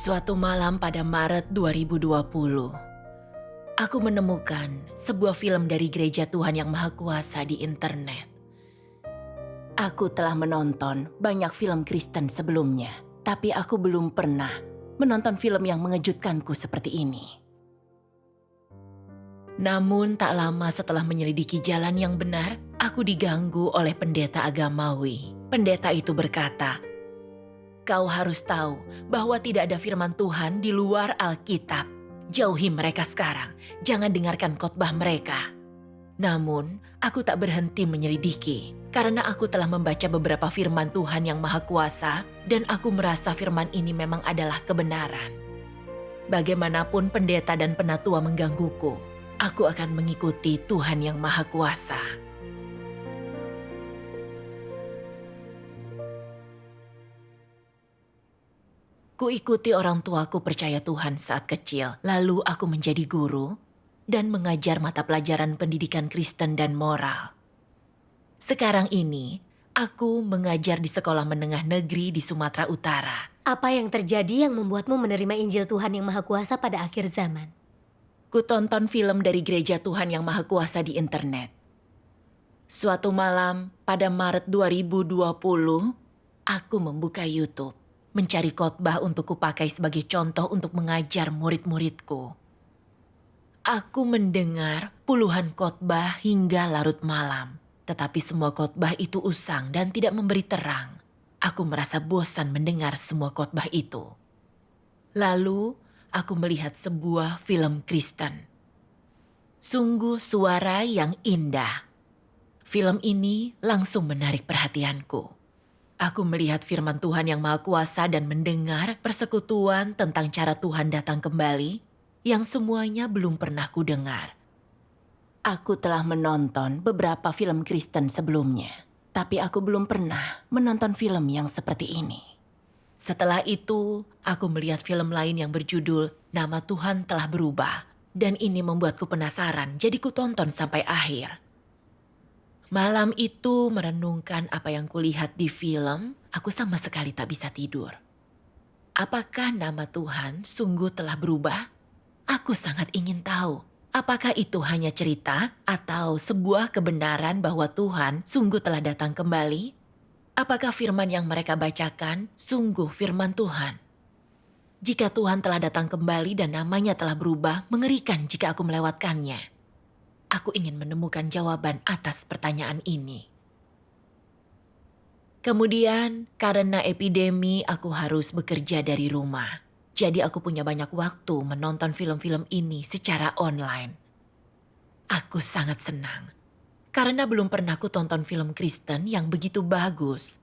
Suatu malam pada Maret 2020, aku menemukan sebuah film dari Gereja Tuhan Yang Maha Kuasa di internet. Aku telah menonton banyak film Kristen sebelumnya, tapi aku belum pernah menonton film yang mengejutkanku seperti ini. Namun tak lama setelah menyelidiki jalan yang benar, aku diganggu oleh pendeta agamawi. Pendeta itu berkata, "Kau harus tahu bahwa tidak ada firman Tuhan di luar Alkitab. Jauhi mereka sekarang, jangan dengarkan khotbah mereka." Namun, aku tak berhenti menyelidiki, karena aku telah membaca beberapa firman Tuhan yang Maha Kuasa, dan aku merasa firman ini memang adalah kebenaran. Bagaimanapun pendeta dan penatua menggangguku, aku akan mengikuti Tuhan yang Maha Kuasa. Kuikuti orang tuaku percaya Tuhan saat kecil, lalu aku menjadi guru dan mengajar mata pelajaran pendidikan Kristen dan moral. Sekarang ini, aku mengajar di sekolah menengah negeri di Sumatera Utara. Apa yang terjadi yang membuatmu menerima Injil Tuhan Yang Maha Kuasa pada akhir zaman? Kutonton film dari Gereja Tuhan Yang Maha Kuasa di internet. Suatu malam pada Maret 2020, aku membuka YouTube, mencari khotbah untuk kupakai sebagai contoh untuk mengajar murid-muridku. Aku mendengar puluhan khotbah hingga larut malam, tetapi semua khotbah itu usang dan tidak memberi terang. Aku merasa bosan mendengar semua khotbah itu. Lalu, aku melihat sebuah film Kristen. Sungguh suara yang indah. Film ini langsung menarik perhatianku. Aku melihat firman Tuhan yang Maha Kuasa dan mendengar persekutuan tentang cara Tuhan datang kembali yang semuanya belum pernah kudengar. Aku telah menonton beberapa film Kristen sebelumnya, tapi aku belum pernah menonton film yang seperti ini. Setelah itu, aku melihat film lain yang berjudul Nama Tuhan Telah Berubah, dan ini membuatku penasaran, jadi kutonton sampai akhir. Malam itu merenungkan apa yang kulihat di film, aku sama sekali tak bisa tidur. Apakah nama Tuhan sungguh telah berubah? Aku sangat ingin tahu, apakah itu hanya cerita atau sebuah kebenaran bahwa Tuhan sungguh telah datang kembali? Apakah firman yang mereka bacakan sungguh firman Tuhan? Jika Tuhan telah datang kembali dan namanya telah berubah, mengerikan jika aku melewatkannya. Aku ingin menemukan jawaban atas pertanyaan ini. Kemudian, karena epidemi, aku harus bekerja dari rumah. Jadi aku punya banyak waktu menonton film-film ini secara online. Aku sangat senang, karena belum pernah aku tonton film Kristen yang begitu bagus.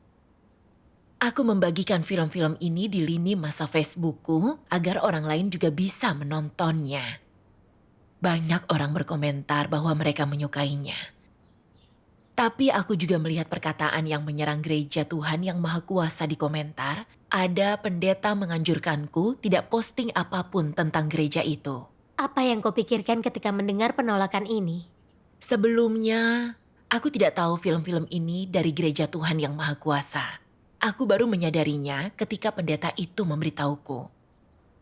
Aku membagikan film-film ini di lini masa Facebookku agar orang lain juga bisa menontonnya. Banyak orang berkomentar bahwa mereka menyukainya. Tapi aku juga melihat perkataan yang menyerang Gereja Tuhan Yang Maha Kuasa di komentar. Ada pendeta menganjurkanku tidak posting apapun tentang gereja itu. Apa yang kau pikirkan ketika mendengar penolakan ini? Sebelumnya, aku tidak tahu film-film ini dari Gereja Tuhan Yang Maha Kuasa. Aku baru menyadarinya ketika pendeta itu memberitahuku.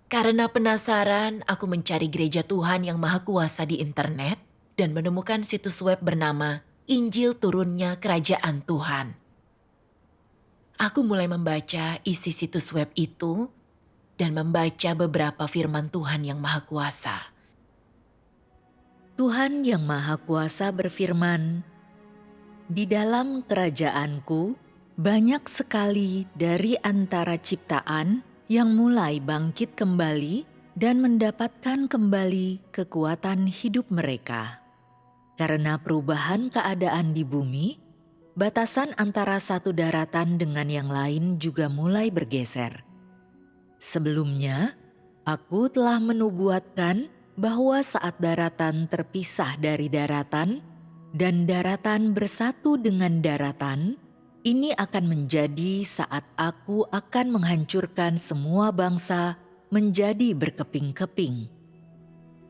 Karena penasaran, aku mencari Gereja Tuhan Yang Maha Kuasa di internet dan menemukan situs web bernama Injil Turunnya Kerajaan Tuhan. Aku mulai membaca isi situs web itu dan membaca beberapa firman Tuhan Yang Maha Kuasa. Tuhan Yang Maha Kuasa berfirman, "Di dalam kerajaanku banyak sekali dari antara ciptaan yang mulai bangkit kembali dan mendapatkan kembali kekuatan hidup mereka. Karena perubahan keadaan di bumi, batasan antara satu daratan dengan yang lain juga mulai bergeser. Sebelumnya, aku telah menubuatkan bahwa saat daratan terpisah dari daratan dan daratan bersatu dengan daratan, ini akan menjadi saat aku akan menghancurkan semua bangsa menjadi berkeping-keping.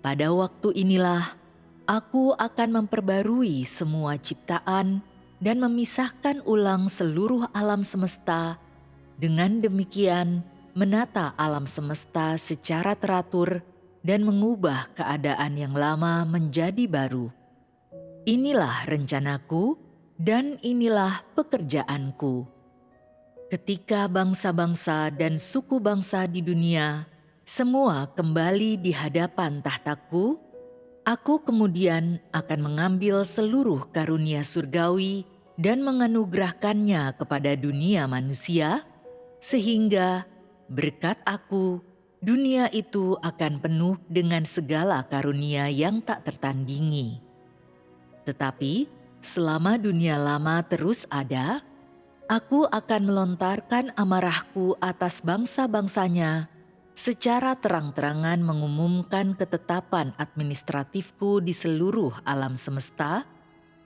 Pada waktu inilah aku akan memperbarui semua ciptaan dan memisahkan ulang seluruh alam semesta. Dengan demikian, menata alam semesta secara teratur dan mengubah keadaan yang lama menjadi baru. Inilah rencanaku dan inilah pekerjaanku. Ketika bangsa-bangsa dan suku bangsa di dunia semua kembali di hadapan tahtaku, aku kemudian akan mengambil seluruh karunia surgawi dan menganugerahkannya kepada dunia manusia, sehingga berkat aku, dunia itu akan penuh dengan segala karunia yang tak tertandingi. Tetapi selama dunia lama terus ada, aku akan melontarkan amarahku atas bangsa-bangsanya, secara terang-terangan mengumumkan ketetapan administratifku di seluruh alam semesta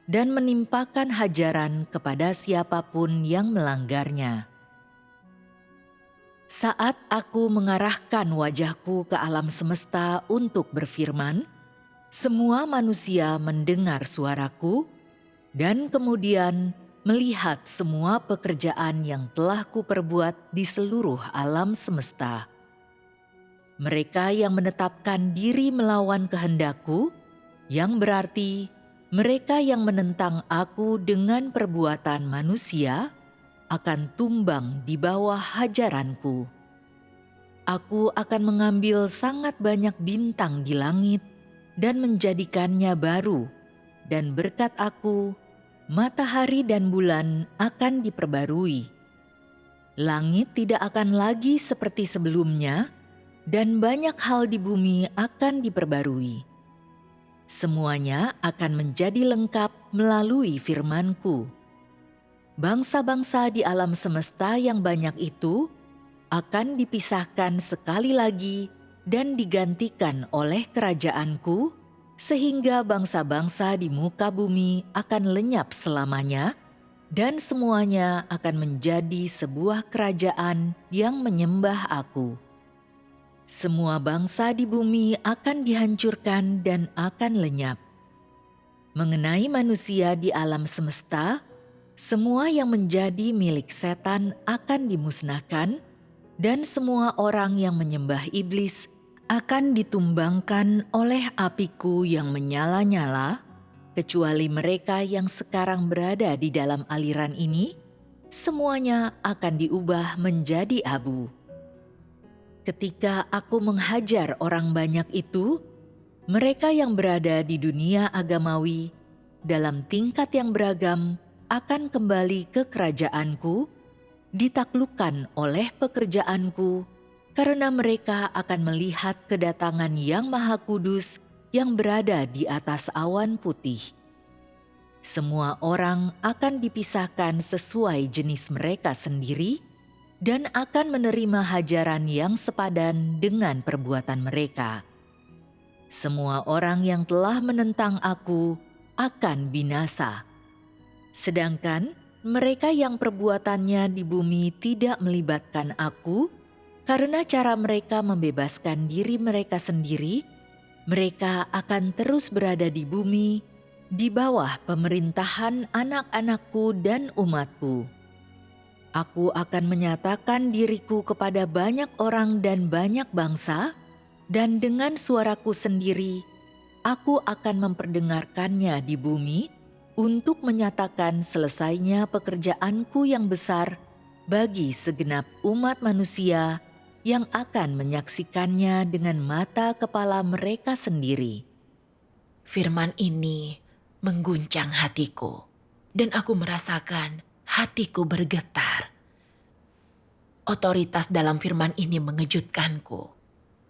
dan menimpakan hajaran kepada siapapun yang melanggarnya. Saat aku mengarahkan wajahku ke alam semesta untuk berfirman, semua manusia mendengar suaraku dan kemudian melihat semua pekerjaan yang telah kuperbuat di seluruh alam semesta. Mereka yang menetapkan diri melawan kehendakku, yang berarti mereka yang menentang aku dengan perbuatan manusia, akan tumbang di bawah hajaranku. Aku akan mengambil sangat banyak bintang di langit dan menjadikannya baru, dan berkat aku, matahari dan bulan akan diperbarui. Langit tidak akan lagi seperti sebelumnya, dan banyak hal di bumi akan diperbarui. Semuanya akan menjadi lengkap melalui firman-Ku. Bangsa-bangsa di alam semesta yang banyak itu akan dipisahkan sekali lagi dan digantikan oleh kerajaan-Ku, sehingga bangsa-bangsa di muka bumi akan lenyap selamanya, dan semuanya akan menjadi sebuah kerajaan yang menyembah Aku. Semua bangsa di bumi akan dihancurkan dan akan lenyap. Mengenai manusia di alam semesta, semua yang menjadi milik setan akan dimusnahkan, dan semua orang yang menyembah iblis akan ditumbangkan oleh apiku yang menyala-nyala, kecuali mereka yang sekarang berada di dalam aliran ini, semuanya akan diubah menjadi abu. Ketika aku menghajar orang banyak itu, mereka yang berada di dunia agamawi dalam tingkat yang beragam akan kembali ke kerajaanku, ditaklukkan oleh pekerjaanku, karena mereka akan melihat kedatangan Yang Maha Kudus yang berada di atas awan putih. Semua orang akan dipisahkan sesuai jenis mereka sendiri, dan akan menerima hajaran yang sepadan dengan perbuatan mereka. Semua orang yang telah menentang aku akan binasa. Sedangkan mereka yang perbuatannya di bumi tidak melibatkan aku, karena cara mereka membebaskan diri mereka sendiri, mereka akan terus berada di bumi, di bawah pemerintahan anak-anakku dan umatku. Aku akan menyatakan diriku kepada banyak orang dan banyak bangsa, dan dengan suaraku sendiri, aku akan memperdengarkannya di bumi untuk menyatakan selesainya pekerjaanku yang besar bagi segenap umat manusia yang akan menyaksikannya dengan mata kepala mereka sendiri. Firman ini mengguncang hatiku, dan aku merasakan hatiku bergetar. Otoritas dalam firman ini mengejutkanku.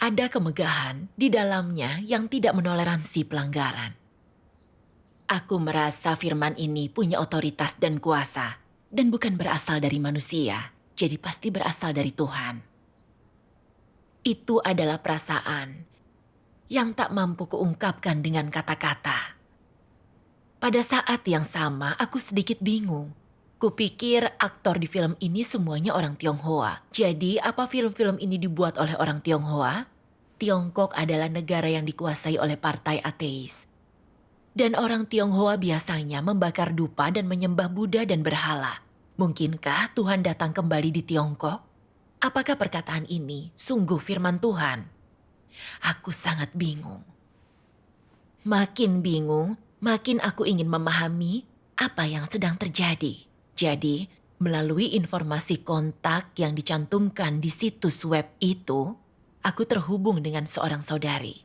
Ada kemegahan di dalamnya yang tidak menoleransi pelanggaran. Aku merasa firman ini punya otoritas dan kuasa, dan bukan berasal dari manusia, jadi pasti berasal dari Tuhan. Itu adalah perasaan yang tak mampu kuungkapkan dengan kata-kata. Pada saat yang sama, aku sedikit bingung. Kupikir aktor di film ini semuanya orang Tionghoa. Jadi apa film-film ini dibuat oleh orang Tionghoa? Tiongkok adalah negara yang dikuasai oleh partai ateis. Dan orang Tionghoa biasanya membakar dupa dan menyembah Buddha dan berhala. Mungkinkah Tuhan datang kembali di Tiongkok? Apakah perkataan ini sungguh firman Tuhan? Aku sangat bingung. Makin bingung, makin aku ingin memahami apa yang sedang terjadi. Jadi, melalui informasi kontak yang dicantumkan di situs web itu, aku terhubung dengan seorang saudari.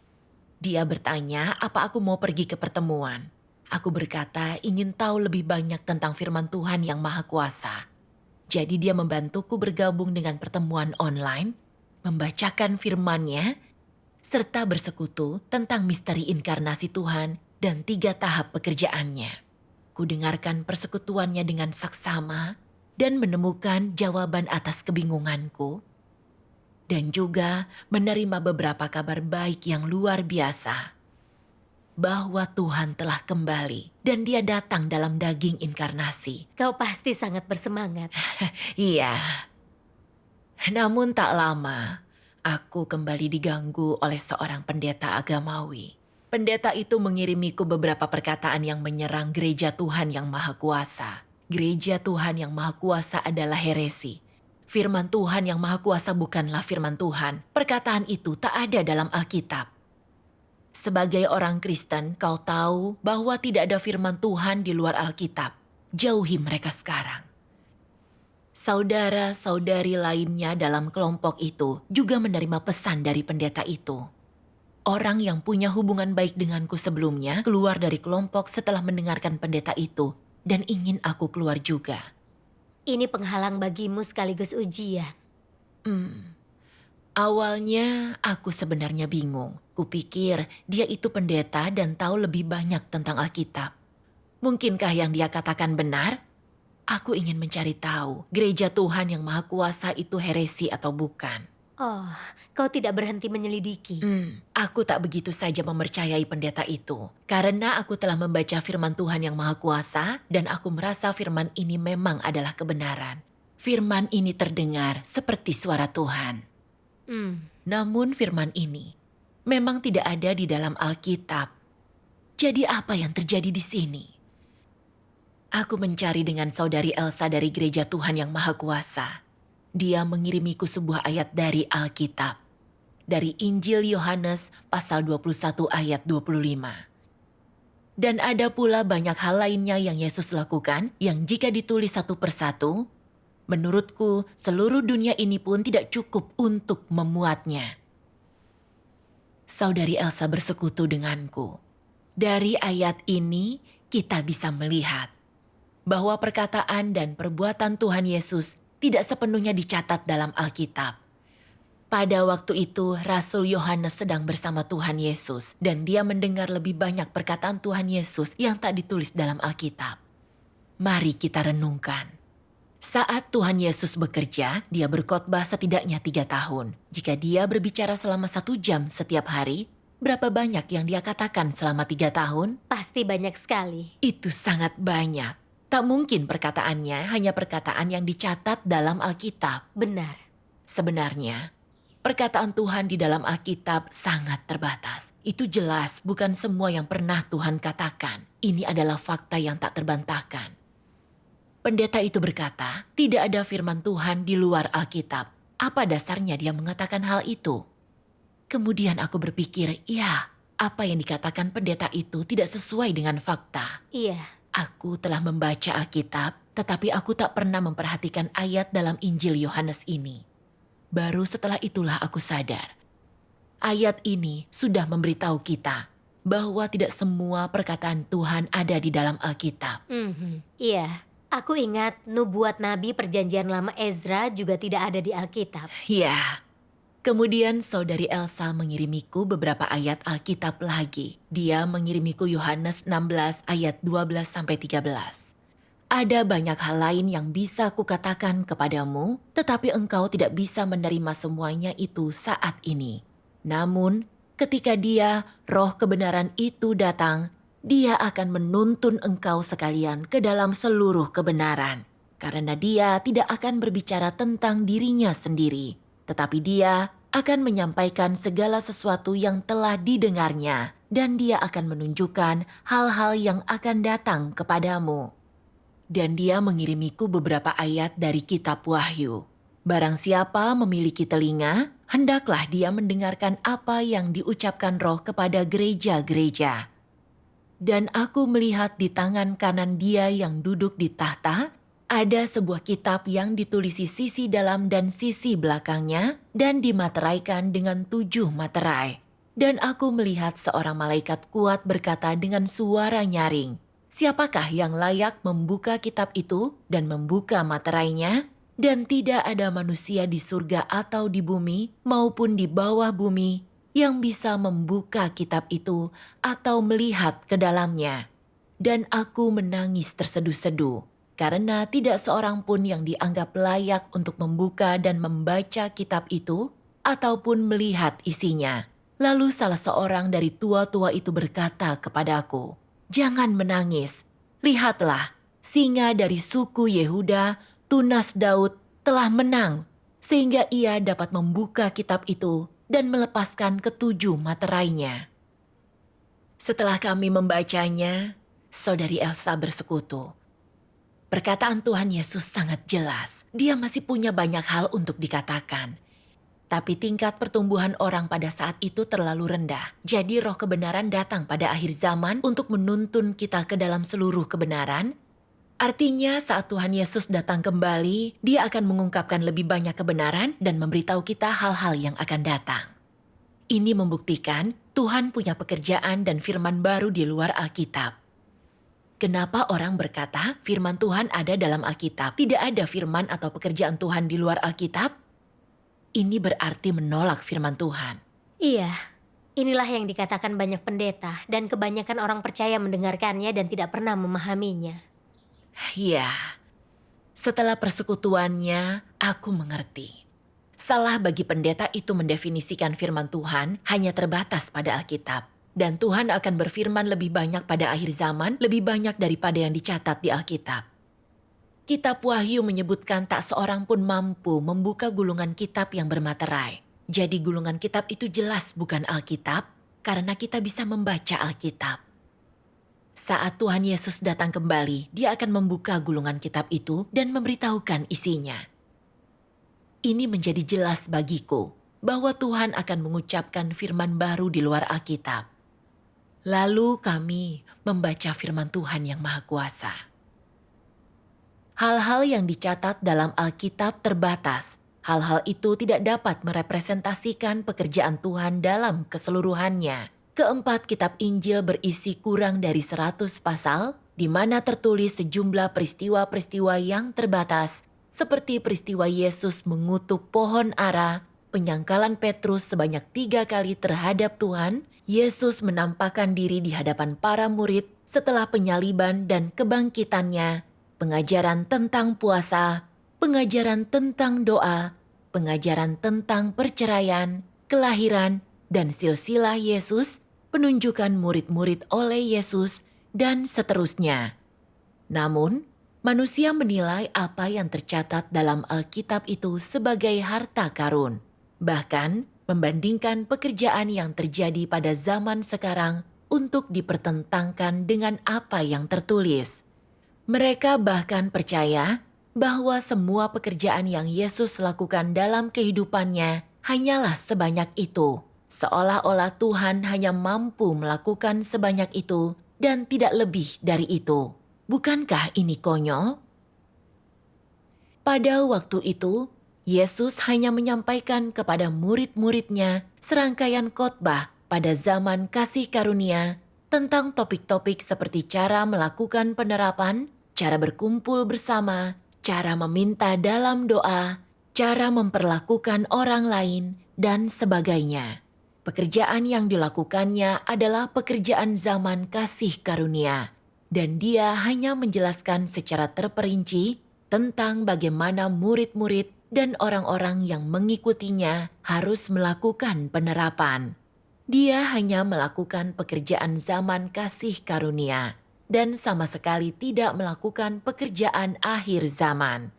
Dia bertanya apa aku mau pergi ke pertemuan. Aku berkata ingin tahu lebih banyak tentang firman Tuhan yang Maha Kuasa. Jadi dia membantuku bergabung dengan pertemuan online, membacakan firman-Nya, serta bersekutu tentang misteri inkarnasi Tuhan dan 3 tahap pekerjaannya. Kudengarkan persekutuannya dengan saksama dan menemukan jawaban atas kebingunganku. Dan juga menerima beberapa kabar baik yang luar biasa. Bahwa Tuhan telah kembali dan dia datang dalam daging inkarnasi. Kau pasti sangat bersemangat. Iya. Namun tak lama, aku kembali diganggu oleh seorang pendeta agamawi. Pendeta itu mengirimiku beberapa perkataan yang menyerang gereja Tuhan yang Maha Kuasa. Gereja Tuhan yang Maha Kuasa adalah heresi. Firman Tuhan yang Maha Kuasa bukanlah firman Tuhan. Perkataan itu tak ada dalam Alkitab. Sebagai orang Kristen, kau tahu bahwa tidak ada firman Tuhan di luar Alkitab. Jauhi mereka sekarang. Saudara-saudari lainnya dalam kelompok itu juga menerima pesan dari pendeta itu. Orang yang punya hubungan baik denganku sebelumnya keluar dari kelompok setelah mendengarkan pendeta itu dan ingin aku keluar juga. Ini penghalang bagimu sekaligus ujian. Awalnya aku sebenarnya bingung. Kupikir dia itu pendeta dan tahu lebih banyak tentang Alkitab. Mungkinkah yang dia katakan benar? Aku ingin mencari tahu gereja Tuhan yang Maha Kuasa itu heresi atau bukan. Oh, kau tidak berhenti menyelidiki. Aku tak begitu saja mempercayai pendeta itu. Karena aku telah membaca firman Tuhan yang Maha Kuasa dan aku merasa firman ini memang adalah kebenaran. Firman ini terdengar seperti suara Tuhan. Namun firman ini memang tidak ada di dalam Alkitab. Jadi apa yang terjadi di sini? Aku mencari dengan saudari Elsa dari gereja Tuhan yang Maha Kuasa. Dia mengirimiku sebuah ayat dari Alkitab. Dari Injil Yohanes pasal 21 ayat 25. Dan ada pula banyak hal lainnya yang Yesus lakukan yang jika ditulis satu persatu, menurutku seluruh dunia ini pun tidak cukup untuk memuatnya. Saudari Elsa bersekutu denganku. Dari ayat ini kita bisa melihat bahwa perkataan dan perbuatan Tuhan Yesus tidak sepenuhnya dicatat dalam Alkitab. Pada waktu itu, Rasul Yohanes sedang bersama Tuhan Yesus dan dia mendengar lebih banyak perkataan Tuhan Yesus yang tak ditulis dalam Alkitab. Mari kita renungkan. Saat Tuhan Yesus bekerja, dia berkhotbah setidaknya 3 tahun. Jika dia berbicara selama 1 jam setiap hari, berapa banyak yang dia katakan selama 3 tahun? Pasti banyak sekali. Itu sangat banyak. Tak mungkin perkataannya hanya perkataan yang dicatat dalam Alkitab. Benar. Sebenarnya, perkataan Tuhan di dalam Alkitab sangat terbatas. Itu jelas bukan semua yang pernah Tuhan katakan. Ini adalah fakta yang tak terbantahkan. Pendeta itu berkata, tidak ada firman Tuhan di luar Alkitab. Apa dasarnya dia mengatakan hal itu? Kemudian aku berpikir, ya, apa yang dikatakan pendeta itu tidak sesuai dengan fakta. Iya. Aku telah membaca Alkitab, tetapi aku tak pernah memperhatikan ayat dalam Injil Yohanes ini. Baru setelah itulah aku sadar. Ayat ini sudah memberitahu kita bahwa tidak semua perkataan Tuhan ada di dalam Alkitab. Iya. Aku ingat nubuat Nabi Perjanjian Lama Ezra juga tidak ada di Alkitab. Ya. Kemudian saudari Elsa mengirimiku beberapa ayat Alkitab lagi. Dia mengirimiku Yohanes 16 ayat 12-13. Ada banyak hal lain yang bisa kukatakan kepadamu, tetapi engkau tidak bisa menerima semuanya itu saat ini. Namun, ketika dia, roh kebenaran itu datang, dia akan menuntun engkau sekalian ke dalam seluruh kebenaran. Karena dia tidak akan berbicara tentang dirinya sendiri, tetapi dia akan menyampaikan segala sesuatu yang telah didengarnya, dan dia akan menunjukkan hal-hal yang akan datang kepadamu. Dan dia mengirimiku beberapa ayat dari kitab Wahyu. Barang siapa memiliki telinga, hendaklah dia mendengarkan apa yang diucapkan Roh kepada gereja-gereja. Dan aku melihat di tangan kanan Dia yang duduk di tahta, ada sebuah kitab yang ditulisi sisi dalam dan sisi belakangnya dan dimateraikan dengan 7 materai. Dan aku melihat seorang malaikat kuat berkata dengan suara nyaring, "Siapakah yang layak membuka kitab itu dan membuka materainya?" Dan tidak ada manusia di surga atau di bumi maupun di bawah bumi yang bisa membuka kitab itu atau melihat ke dalamnya. Dan aku menangis terseduh-seduh karena tidak seorang pun yang dianggap layak untuk membuka dan membaca kitab itu ataupun melihat isinya. Lalu salah seorang dari tua-tua itu berkata kepadaku, "Jangan menangis. Lihatlah, singa dari suku Yehuda, tunas Daud, telah menang, sehingga ia dapat membuka kitab itu dan melepaskan ke-7 materainya." Setelah kami membacanya, Saudari Elsa bersekutu. Perkataan Tuhan Yesus sangat jelas. Dia masih punya banyak hal untuk dikatakan. Tapi tingkat pertumbuhan orang pada saat itu terlalu rendah. Jadi roh kebenaran datang pada akhir zaman untuk menuntun kita ke dalam seluruh kebenaran. Artinya saat Tuhan Yesus datang kembali, Dia akan mengungkapkan lebih banyak kebenaran dan memberitahu kita hal-hal yang akan datang. Ini membuktikan Tuhan punya pekerjaan dan firman baru di luar Alkitab. Kenapa orang berkata firman Tuhan ada dalam Alkitab, tidak ada firman atau pekerjaan Tuhan di luar Alkitab? Ini berarti menolak firman Tuhan. Iya, inilah yang dikatakan banyak pendeta dan kebanyakan orang percaya mendengarkannya dan tidak pernah memahaminya. Ya, setelah persekutuannya, aku mengerti. Salah bagi pendeta itu mendefinisikan firman Tuhan hanya terbatas pada Alkitab. Dan Tuhan akan berfirman lebih banyak pada akhir zaman, lebih banyak daripada yang dicatat di Alkitab. Kitab Wahyu menyebutkan tak seorang pun mampu membuka gulungan kitab yang bermaterai. Jadi gulungan kitab itu jelas bukan Alkitab, karena kita bisa membaca Alkitab. Saat Tuhan Yesus datang kembali, Dia akan membuka gulungan kitab itu dan memberitahukan isinya. Ini menjadi jelas bagiku bahwa Tuhan akan mengucapkan firman baru di luar Alkitab. Lalu kami membaca firman Tuhan yang Maha Kuasa. Hal-hal yang dicatat dalam Alkitab terbatas. Hal-hal itu tidak dapat merepresentasikan pekerjaan Tuhan dalam keseluruhannya. Keempat kitab Injil berisi kurang dari 100 pasal, di mana tertulis sejumlah peristiwa-peristiwa yang terbatas, seperti peristiwa Yesus mengutuk pohon ara, penyangkalan Petrus sebanyak 3 kali terhadap Tuhan, Yesus menampakkan diri di hadapan para murid setelah penyaliban dan kebangkitannya, pengajaran tentang puasa, pengajaran tentang doa, pengajaran tentang perceraian, kelahiran, dan silsilah Yesus, penunjukan murid-murid oleh Yesus, dan seterusnya. Namun, manusia menilai apa yang tercatat dalam Alkitab itu sebagai harta karun. Bahkan, membandingkan pekerjaan yang terjadi pada zaman sekarang untuk dipertentangkan dengan apa yang tertulis. Mereka bahkan percaya bahwa semua pekerjaan yang Yesus lakukan dalam kehidupannya hanyalah sebanyak itu. Seolah-olah Tuhan hanya mampu melakukan sebanyak itu dan tidak lebih dari itu. Bukankah ini konyol? Pada waktu itu, Yesus hanya menyampaikan kepada murid-muridnya serangkaian khotbah pada zaman kasih karunia tentang topik-topik seperti cara melakukan penerapan, cara berkumpul bersama, cara meminta dalam doa, cara memperlakukan orang lain, dan sebagainya. Pekerjaan yang dilakukannya adalah pekerjaan zaman kasih karunia, dan Dia hanya menjelaskan secara terperinci tentang bagaimana murid-murid dan orang-orang yang mengikutinya harus melakukan penerapan. Dia hanya melakukan pekerjaan zaman kasih karunia dan sama sekali tidak melakukan pekerjaan akhir zaman.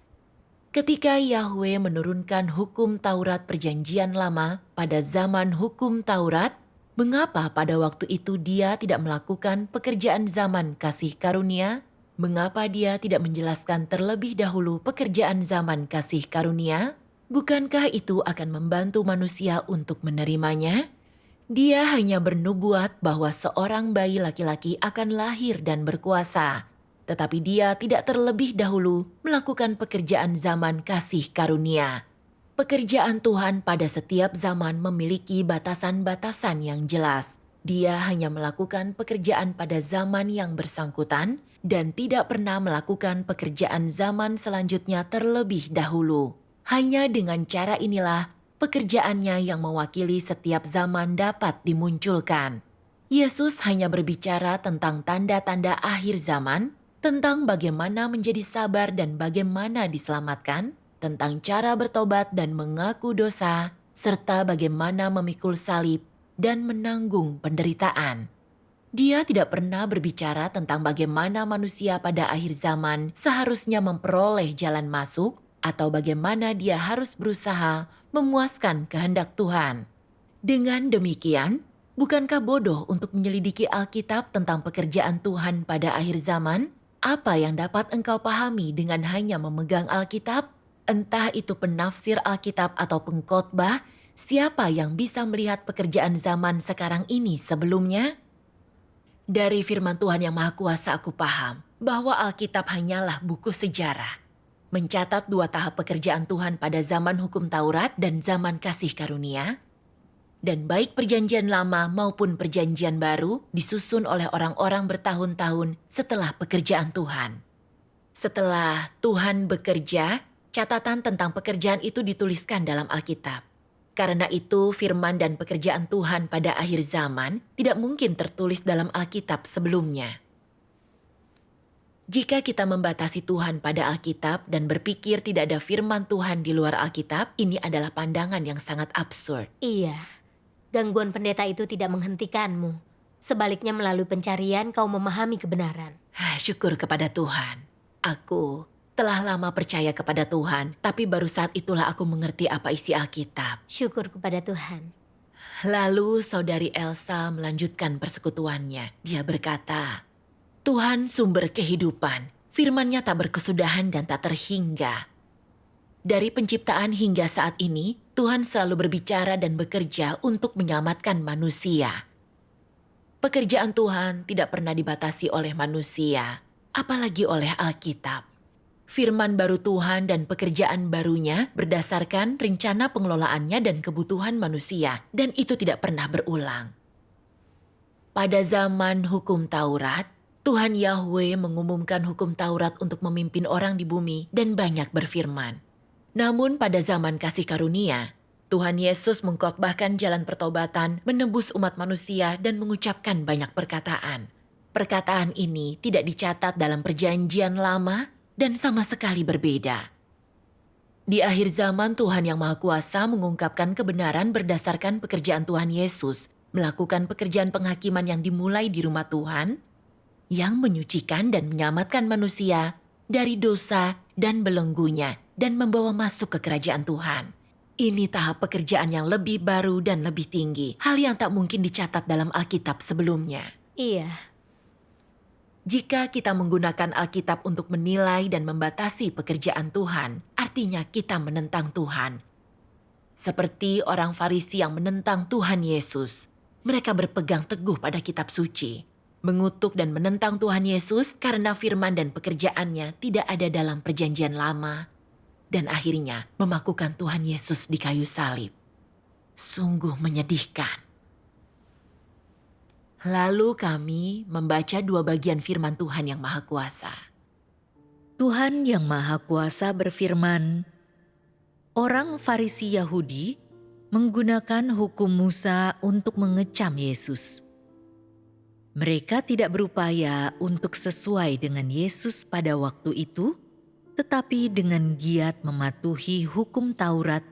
Ketika Yahweh menurunkan hukum Taurat Perjanjian Lama pada zaman hukum Taurat, mengapa pada waktu itu Dia tidak melakukan pekerjaan zaman kasih karunia? Mengapa Dia tidak menjelaskan terlebih dahulu pekerjaan zaman kasih karunia? Bukankah itu akan membantu manusia untuk menerimanya? Dia hanya bernubuat bahwa seorang bayi laki-laki akan lahir dan berkuasa. Tetapi dia tidak terlebih dahulu melakukan pekerjaan zaman kasih karunia. Pekerjaan Tuhan pada setiap zaman memiliki batasan-batasan yang jelas. Dia hanya melakukan pekerjaan pada zaman yang bersangkutan dan tidak pernah melakukan pekerjaan zaman selanjutnya terlebih dahulu. Hanya dengan cara inilah pekerjaannya yang mewakili setiap zaman dapat dimunculkan. Yesus hanya berbicara tentang tanda-tanda akhir zaman, tentang bagaimana menjadi sabar dan bagaimana diselamatkan, tentang cara bertobat dan mengaku dosa, serta bagaimana memikul salib dan menanggung penderitaan. Dia tidak pernah berbicara tentang bagaimana manusia pada akhir zaman seharusnya memperoleh jalan masuk atau bagaimana dia harus berusaha memuaskan kehendak Tuhan. Dengan demikian, bukankah bodoh untuk menyelidiki Alkitab tentang pekerjaan Tuhan pada akhir zaman? Apa yang dapat engkau pahami dengan hanya memegang Alkitab? Entah itu penafsir Alkitab atau pengkhotbah, siapa yang bisa melihat pekerjaan zaman sekarang ini sebelumnya? Dari firman Tuhan yang Maha Kuasa aku paham bahwa Alkitab hanyalah buku sejarah. Mencatat 2 tahap pekerjaan Tuhan pada zaman hukum Taurat dan zaman kasih karunia. Dan baik perjanjian lama maupun perjanjian baru disusun oleh orang-orang bertahun-tahun setelah pekerjaan Tuhan. Setelah Tuhan bekerja, catatan tentang pekerjaan itu dituliskan dalam Alkitab. Karena itu firman dan pekerjaan Tuhan pada akhir zaman tidak mungkin tertulis dalam Alkitab sebelumnya. Jika kita membatasi Tuhan pada Alkitab dan berpikir tidak ada firman Tuhan di luar Alkitab, ini adalah pandangan yang sangat absurd. Iya, gangguan pendeta itu tidak menghentikanmu. Sebaliknya melalui pencarian kau memahami kebenaran. Syukur kepada Tuhan. Aku telah lama percaya kepada Tuhan, tapi baru saat itulah aku mengerti apa isi Alkitab. Syukur kepada Tuhan. Lalu saudari Elsa melanjutkan persekutuannya. Dia berkata, Tuhan sumber kehidupan, firman-Nya tak berkesudahan dan tak terhingga. Dari penciptaan hingga saat ini, Tuhan selalu berbicara dan bekerja untuk menyelamatkan manusia. Pekerjaan Tuhan tidak pernah dibatasi oleh manusia, apalagi oleh Alkitab. Firman baru Tuhan dan pekerjaan barunya berdasarkan rencana pengelolaannya dan kebutuhan manusia, dan itu tidak pernah berulang. Pada zaman hukum Taurat, Tuhan Yahweh mengumumkan hukum Taurat untuk memimpin orang di bumi dan banyak berfirman. Namun pada zaman kasih karunia, Tuhan Yesus mengkhotbahkan jalan pertobatan, menebus umat manusia dan mengucapkan banyak perkataan. Perkataan ini tidak dicatat dalam perjanjian lama dan sama sekali berbeda. Di akhir zaman Tuhan yang Maha Kuasa mengungkapkan kebenaran berdasarkan pekerjaan Tuhan Yesus, melakukan pekerjaan penghakiman yang dimulai di rumah Tuhan, yang menyucikan dan menyelamatkan manusia dari dosa dan belenggunya dan membawa masuk ke kerajaan Tuhan. Ini tahap pekerjaan yang lebih baru dan lebih tinggi, hal yang tak mungkin dicatat dalam Alkitab sebelumnya. Iya. Jika kita menggunakan Alkitab untuk menilai dan membatasi pekerjaan Tuhan, artinya kita menentang Tuhan. Seperti orang Farisi yang menentang Tuhan Yesus, mereka berpegang teguh pada kitab suci, mengutuk dan menentang Tuhan Yesus karena firman dan pekerjaannya tidak ada dalam perjanjian lama, dan akhirnya memakukan Tuhan Yesus di kayu salib. Sungguh menyedihkan. Lalu kami membaca 2 bagian firman Tuhan yang Maha Kuasa. Tuhan yang Maha Kuasa berfirman, orang Farisi Yahudi menggunakan hukum Musa untuk mengecam Yesus. Mereka tidak berupaya untuk sesuai dengan Yesus pada waktu itu, tetapi dengan giat mematuhi hukum Taurat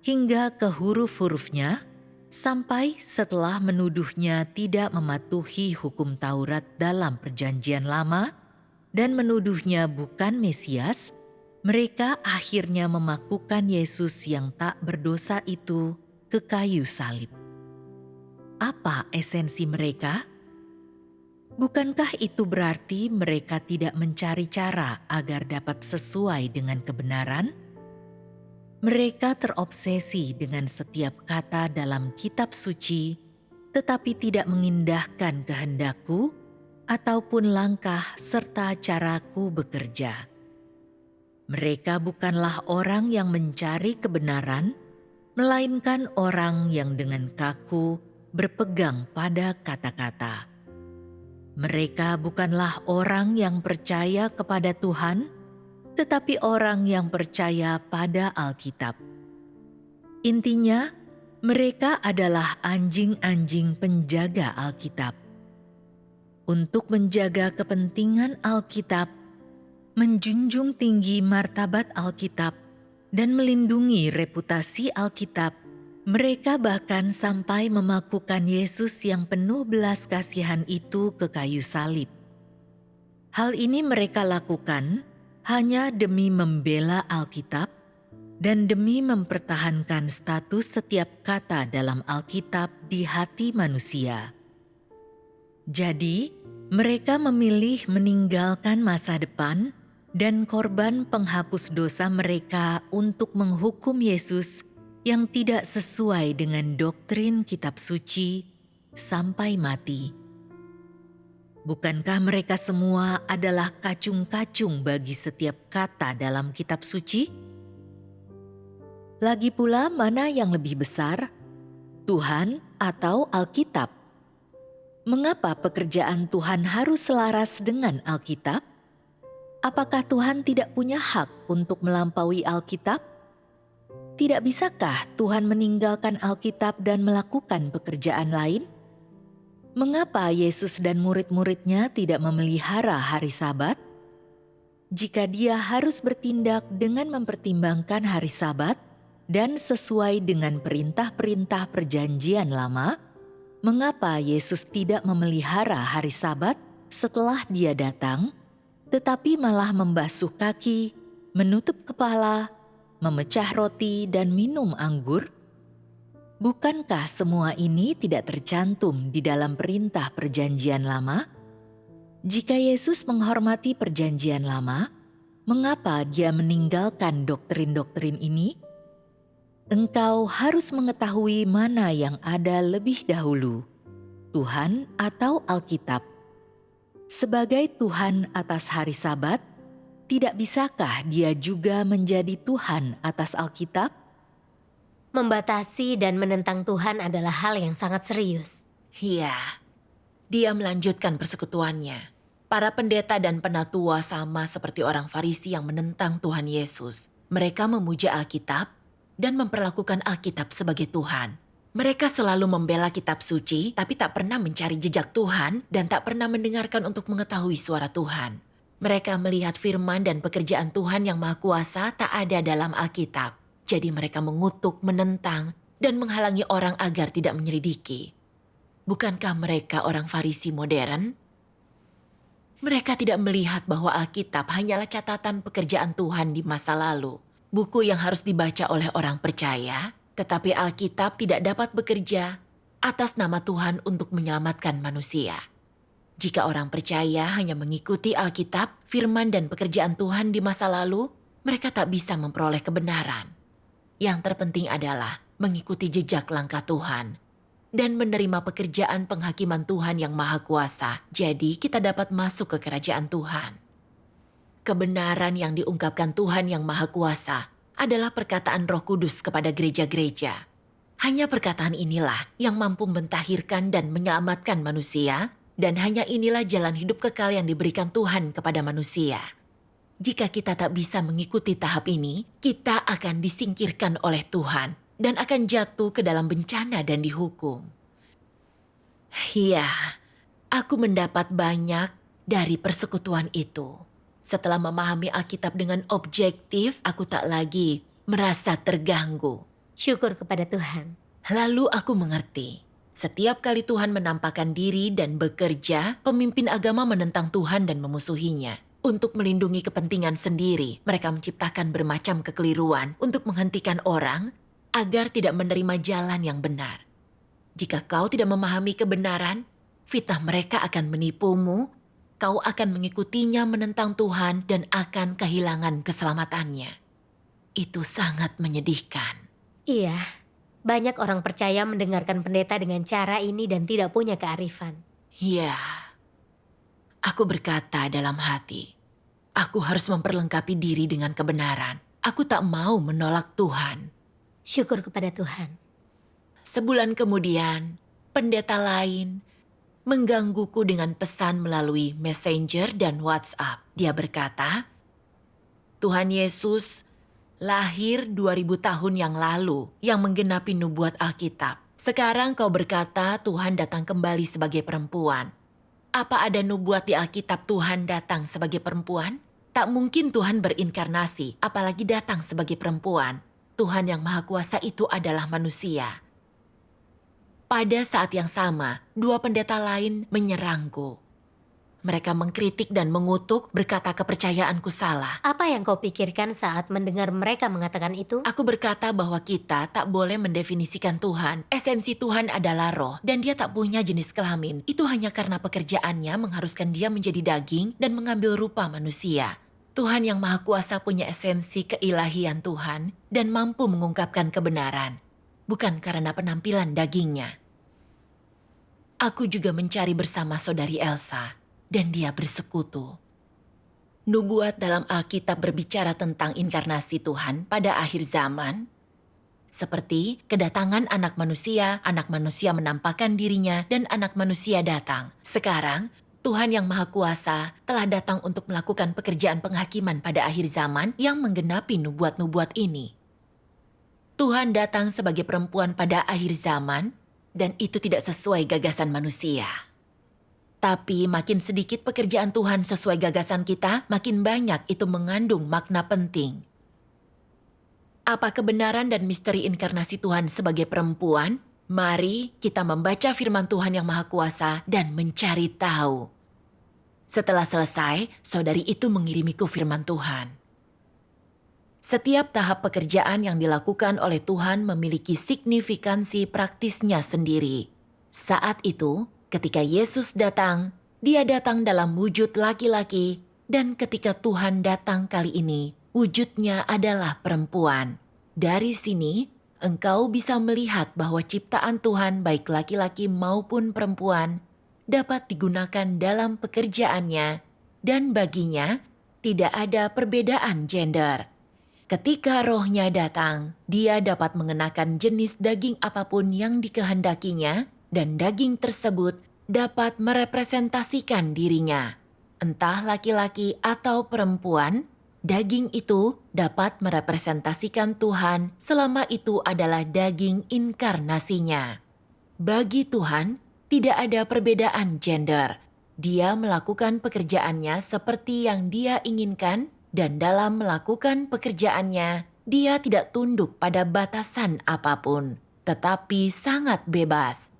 hingga ke huruf-hurufnya, sampai setelah menuduhnya tidak mematuhi hukum Taurat dalam perjanjian lama dan menuduhnya bukan Mesias, mereka akhirnya memakukan Yesus yang tak berdosa itu ke kayu salib. Apa esensi mereka? Bukankah itu berarti mereka tidak mencari cara agar dapat sesuai dengan kebenaran? Mereka terobsesi dengan setiap kata dalam kitab suci, tetapi tidak mengindahkan kehendakku ataupun langkah serta caraku bekerja. Mereka bukanlah orang yang mencari kebenaran, melainkan orang yang dengan kaku berpegang pada kata-kata. Mereka bukanlah orang yang percaya kepada Tuhan, tetapi orang yang percaya pada Alkitab. Intinya, mereka adalah anjing-anjing penjaga Alkitab. Untuk menjaga kepentingan Alkitab, menjunjung tinggi martabat Alkitab, dan melindungi reputasi Alkitab, mereka bahkan sampai memakukan Yesus yang penuh belas kasihan itu ke kayu salib. Hal ini mereka lakukan hanya demi membela Alkitab dan demi mempertahankan status setiap kata dalam Alkitab di hati manusia. Jadi, mereka memilih meninggalkan masa depan dan korban penghapus dosa mereka untuk menghukum Yesus yang tidak sesuai dengan doktrin kitab suci sampai mati. Bukankah mereka semua adalah kacung-kacung bagi setiap kata dalam kitab suci? Lagi pula, mana yang lebih besar, Tuhan atau Alkitab? Mengapa pekerjaan Tuhan harus selaras dengan Alkitab? Apakah Tuhan tidak punya hak untuk melampaui Alkitab? Tidak bisakah Tuhan meninggalkan Alkitab dan melakukan pekerjaan lain? Mengapa Yesus dan murid-muridnya tidak memelihara hari Sabat? Jika dia harus bertindak dengan mempertimbangkan hari Sabat dan sesuai dengan perintah-perintah Perjanjian Lama, mengapa Yesus tidak memelihara hari Sabat setelah dia datang, tetapi malah membasuh kaki, menutup kepala, memecah roti dan minum anggur? Bukankah semua ini tidak tercantum di dalam perintah Perjanjian Lama? Jika Yesus menghormati Perjanjian Lama, mengapa dia meninggalkan doktrin-doktrin ini? Engkau harus mengetahui mana yang ada lebih dahulu, Tuhan atau Alkitab. Sebagai Tuhan atas hari Sabat, tidak bisakah dia juga menjadi Tuhan atas Alkitab? Membatasi dan menentang Tuhan adalah hal yang sangat serius. Iya, dia melanjutkan persekutuannya. Para pendeta dan penatua sama seperti orang Farisi yang menentang Tuhan Yesus. Mereka memuja Alkitab dan memperlakukan Alkitab sebagai Tuhan. Mereka selalu membela kitab suci, tapi tak pernah mencari jejak Tuhan dan tak pernah mendengarkan untuk mengetahui suara Tuhan. Mereka melihat firman dan pekerjaan Tuhan yang Maha Kuasa tak ada dalam Alkitab. Jadi mereka mengutuk, menentang, dan menghalangi orang agar tidak menyelidiki. Bukankah mereka orang Farisi modern? Mereka tidak melihat bahwa Alkitab hanyalah catatan pekerjaan Tuhan di masa lalu. Buku yang harus dibaca oleh orang percaya, tetapi Alkitab tidak dapat bekerja atas nama Tuhan untuk menyelamatkan manusia. Jika orang percaya hanya mengikuti Alkitab, firman dan pekerjaan Tuhan di masa lalu, mereka tak bisa memperoleh kebenaran. Yang terpenting adalah mengikuti jejak langkah Tuhan dan menerima pekerjaan penghakiman Tuhan yang Maha Kuasa. Jadi kita dapat masuk ke kerajaan Tuhan. Kebenaran yang diungkapkan Tuhan yang Maha Kuasa adalah perkataan Roh Kudus kepada gereja-gereja. Hanya perkataan inilah yang mampu mentahirkan dan menyelamatkan manusia, dan hanya inilah jalan hidup kekal yang diberikan Tuhan kepada manusia. Jika kita tak bisa mengikuti tahap ini, kita akan disingkirkan oleh Tuhan dan akan jatuh ke dalam bencana dan dihukum. Ya, aku mendapat banyak dari persekutuan itu. Setelah memahami Alkitab dengan objektif, aku tak lagi merasa terganggu. Syukur kepada Tuhan. Lalu aku mengerti. Setiap kali Tuhan menampakkan diri dan bekerja, pemimpin agama menentang Tuhan dan memusuhinya. Untuk melindungi kepentingan sendiri, mereka menciptakan bermacam kekeliruan untuk menghentikan orang agar tidak menerima jalan yang benar. Jika kau tidak memahami kebenaran, fitnah mereka akan menipumu, kau akan mengikutinya menentang Tuhan dan akan kehilangan keselamatannya. Itu sangat menyedihkan. Iya, banyak orang percaya mendengarkan pendeta dengan cara ini dan tidak punya kearifan. Ya, aku berkata dalam hati, aku harus memperlengkapi diri dengan kebenaran. Aku tak mau menolak Tuhan. Syukur kepada Tuhan. Sebulan kemudian, pendeta lain menggangguku dengan pesan melalui Messenger dan WhatsApp. Dia berkata, Tuhan Yesus lahir 2000 tahun yang lalu yang menggenapi nubuat Alkitab. Sekarang kau berkata Tuhan datang kembali sebagai perempuan. Apa ada nubuat di Alkitab Tuhan datang sebagai perempuan? Tak mungkin Tuhan berinkarnasi, apalagi datang sebagai perempuan. Tuhan yang Maha Kuasa itu adalah manusia. Pada saat yang sama, dua pendeta lain menyerangku. Mereka mengkritik dan mengutuk, berkata kepercayaanku salah. Apa yang kau pikirkan saat mendengar mereka mengatakan itu? Aku berkata bahwa kita tak boleh mendefinisikan Tuhan. Esensi Tuhan adalah roh dan dia tak punya jenis kelamin. Itu hanya karena pekerjaannya mengharuskan dia menjadi daging dan mengambil rupa manusia. Tuhan yang Maha Kuasa punya esensi keilahian Tuhan dan mampu mengungkapkan kebenaran. Bukan karena penampilan dagingnya. Aku juga mencari bersama saudari Elsa. Dan dia bersekutu. Nubuat dalam Alkitab berbicara tentang inkarnasi Tuhan pada akhir zaman. Seperti kedatangan anak manusia menampakkan dirinya dan anak manusia datang. Sekarang, Tuhan yang Maha Kuasa telah datang untuk melakukan pekerjaan penghakiman pada akhir zaman yang menggenapi nubuat-nubuat ini. Tuhan datang sebagai perempuan pada akhir zaman dan itu tidak sesuai gagasan manusia. Tapi makin sedikit pekerjaan Tuhan sesuai gagasan kita, makin banyak itu mengandung makna penting. Apa kebenaran dan misteri inkarnasi Tuhan sebagai perempuan? Mari kita membaca firman Tuhan yang Maha Kuasa dan mencari tahu. Setelah selesai, saudari itu mengirimiku firman Tuhan. Setiap tahap pekerjaan yang dilakukan oleh Tuhan memiliki signifikansi praktisnya sendiri. Saat itu, ketika Yesus datang, dia datang dalam wujud laki-laki, dan ketika Tuhan datang kali ini, wujudnya adalah perempuan. Dari sini, engkau bisa melihat bahwa ciptaan Tuhan baik laki-laki maupun perempuan dapat digunakan dalam pekerjaannya, dan baginya tidak ada perbedaan gender. Ketika rohnya datang, dia dapat mengenakan jenis daging apapun yang dikehendakinya, dan daging tersebut dapat merepresentasikan dirinya. Entah laki-laki atau perempuan, daging itu dapat merepresentasikan Tuhan selama itu adalah daging inkarnasinya. Bagi Tuhan, tidak ada perbedaan gender. Dia melakukan pekerjaannya seperti yang dia inginkan, dan dalam melakukan pekerjaannya, dia tidak tunduk pada batasan apapun, tetapi sangat bebas.